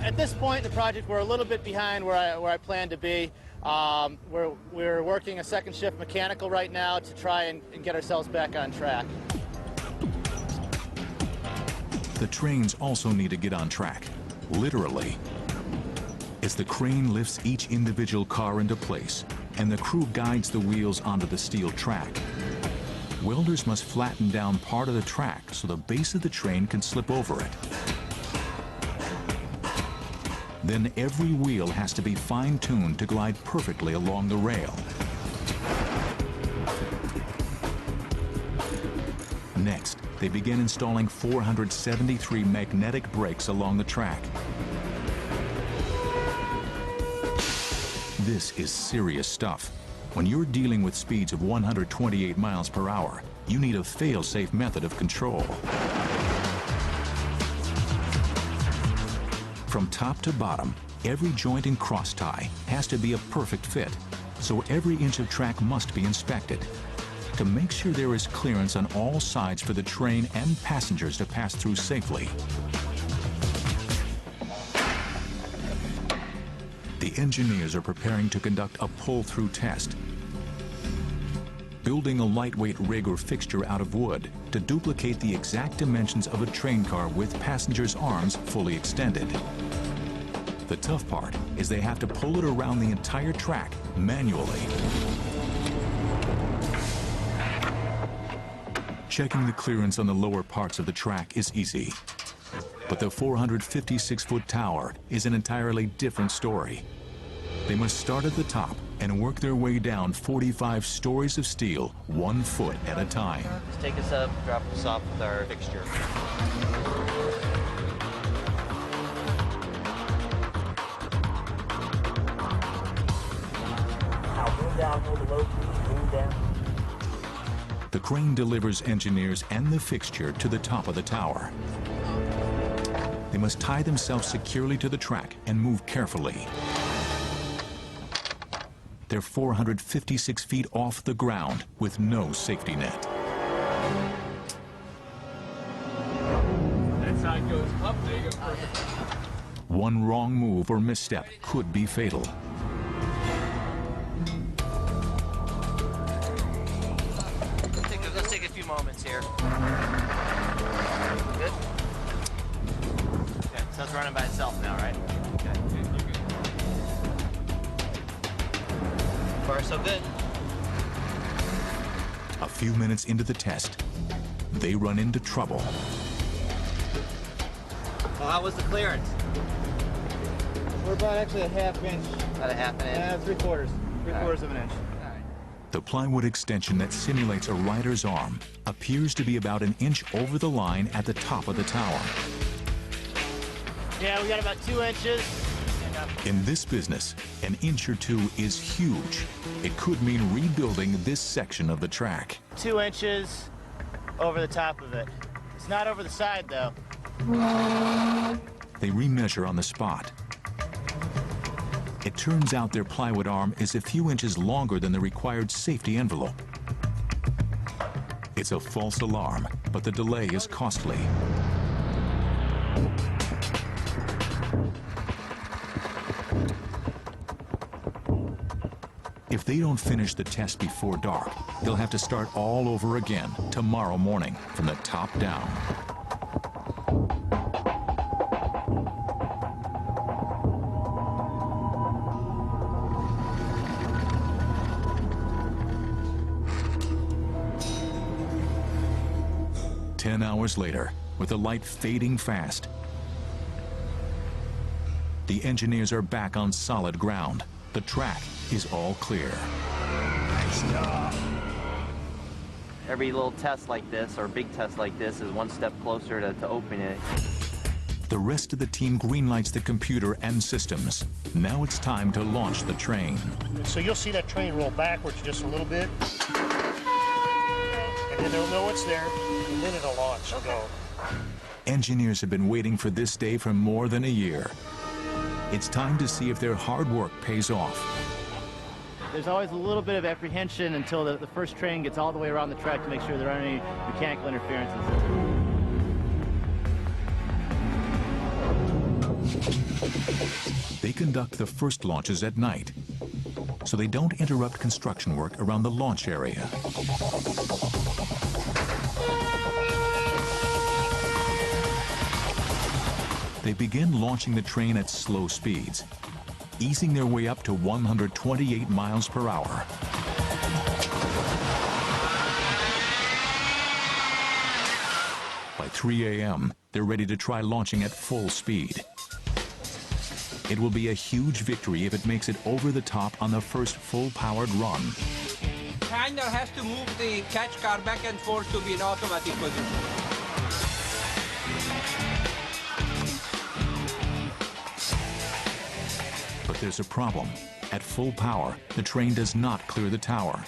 At this point in the project, we're a little bit behind where I plan to be. We're working a second shift mechanical right now to try and get ourselves back on track. The trains also need to get on track, literally. As the crane lifts each individual car into place and the crew guides the wheels onto the steel track, welders must flatten down part of the track so the base of the train can slip over it. Then every wheel has to be fine-tuned to glide perfectly along the rail. Next, they begin installing 473 magnetic brakes along the track. This is serious stuff. When you're dealing with speeds of 128 miles per hour, you need a fail-safe method of control. From top to bottom, every joint and cross tie has to be a perfect fit, so every inch of track must be inspected to make sure there is clearance on all sides for the train and passengers to pass through safely. The engineers are preparing to conduct a pull-through test, building a lightweight rig or fixture out of wood to duplicate the exact dimensions of a train car with passengers' arms fully extended. The tough part is they have to pull it around the entire track manually. Checking the clearance on the lower parts of the track is easy, but the 456-foot tower is an entirely different story. They must start at the top and work their way down 45 stories of steel, 1 foot at a time. Just take us up, drop us off with our fixture. Now boom down, hold the load, boom down. The crane delivers engineers and the fixture to the top of the tower. They must tie themselves securely to the track and move carefully. They're 456 feet off the ground with no safety net. That side goes up, they go perfect. One wrong move or misstep could be fatal. Let's take a few moments here. Good? Okay, so it's running by itself now, right? Okay. Far so good. A few minutes into the test, they run into trouble. Well, how was the clearance? We're about actually a half inch. About a half an inch? Yeah, 3/4. 3/4 of an inch. The plywood extension that simulates a rider's arm appears to be about an inch over the line at the top of the tower. Yeah, we got about 2 inches. In this business, an inch or two is huge. It could mean rebuilding this section of the track. 2 inches over the top of it. It's not over the side, though. They remeasure on the spot. It turns out their plywood arm is a few inches longer than the required safety envelope. It's a false alarm, but the delay is costly. If they don't finish the test before dark, they'll have to start all over again tomorrow morning from the top down. Ten hours later, with the light fading fast, the engineers are back on solid ground. The track is all clear. Nice job. Every little test like this, or big test like this, is one step closer to opening it. The rest of the team greenlights the computer and systems. Now it's time to launch the train. So you'll see that train roll backwards just a little bit. And then they'll know it's there, and then it'll launch and go. Engineers have been waiting for this day for more than a year. It's time to see if their hard work pays off. There's always a little bit of apprehension until the first train gets all the way around the track to make sure there aren't any mechanical interferences. They conduct the first launches at night, so they don't interrupt construction work around the launch area. They begin launching the train at slow speeds, easing their way up to 128 miles per hour. By 3 a.m., they're ready to try launching at full speed. It will be a huge victory if it makes it over the top on the first full-powered run. Handler has to move the catch car back and forth to be in automatic position. But there's a problem. At full power, the train does not clear the tower.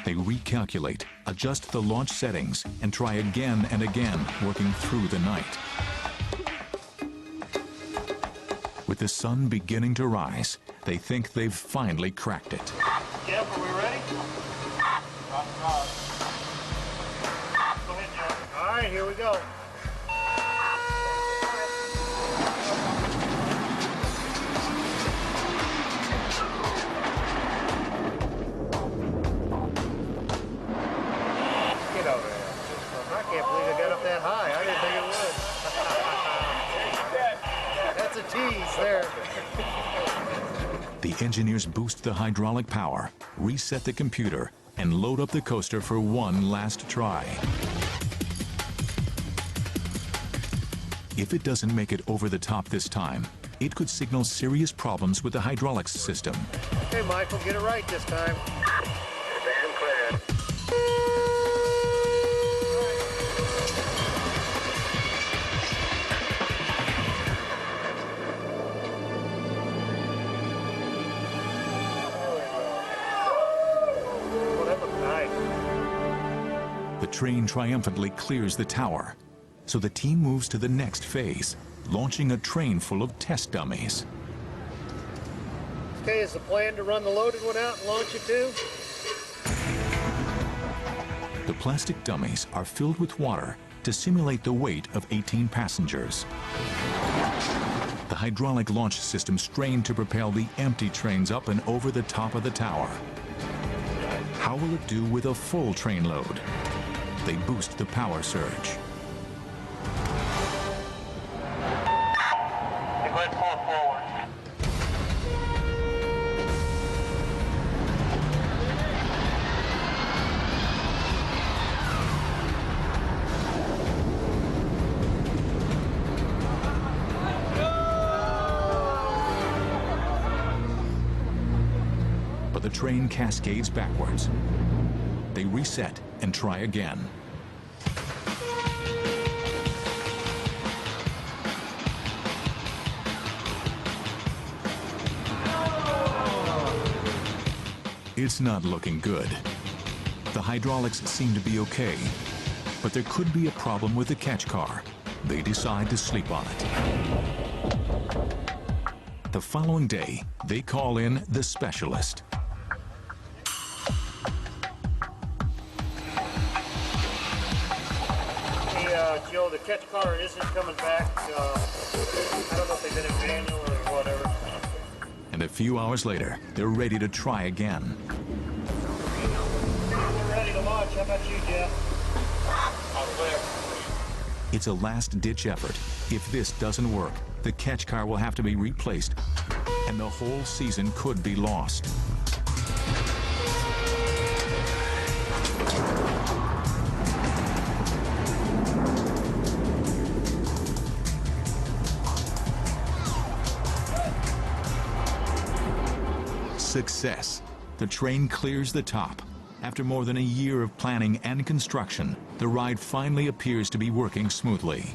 They recalculate, adjust the launch settings, and try again and again, working through the night. With the sun beginning to rise, they think they've finally cracked it. Jeff, are we ready? Go ahead, Jeff. All right, here we go. Get over there. I can't believe I got up that high. I didn't think it would. That's a tease there. The engineers boost the hydraulic power, reset the computer, and load up the coaster for one last try. If it doesn't make it over the top this time, it could signal serious problems with the hydraulics system. Okay, Michael, get it right this time. Stand clear. Oh, that looked nice. The train triumphantly clears the tower, so the team moves to the next phase, launching a train full of test dummies. Okay, is the plan to run the loaded one out and launch it too? The plastic dummies are filled with water to simulate the weight of 18 passengers. The hydraulic launch system strained to propel the empty trains up and over the top of the tower. How will it do with a full train load? They boost the power surge. You're going to pull forward. But the train cascades backwards. They reset and try again. It's not looking good. The hydraulics seem to be okay, but there could be a problem with the catch car. They decide to sleep on it. The following day, they call in the specialist. Hey, Joe, the catch car isn't coming back. I don't know if they've been in manual or whatever. And a few hours later, they're ready to try again. We're ready to launch. How about you, Jeff? All clear. It's a last-ditch effort. If this doesn't work, the catch car will have to be replaced, and the whole season could be lost. Success. The train clears the top. After more than a year of planning and construction, the ride finally appears to be working smoothly.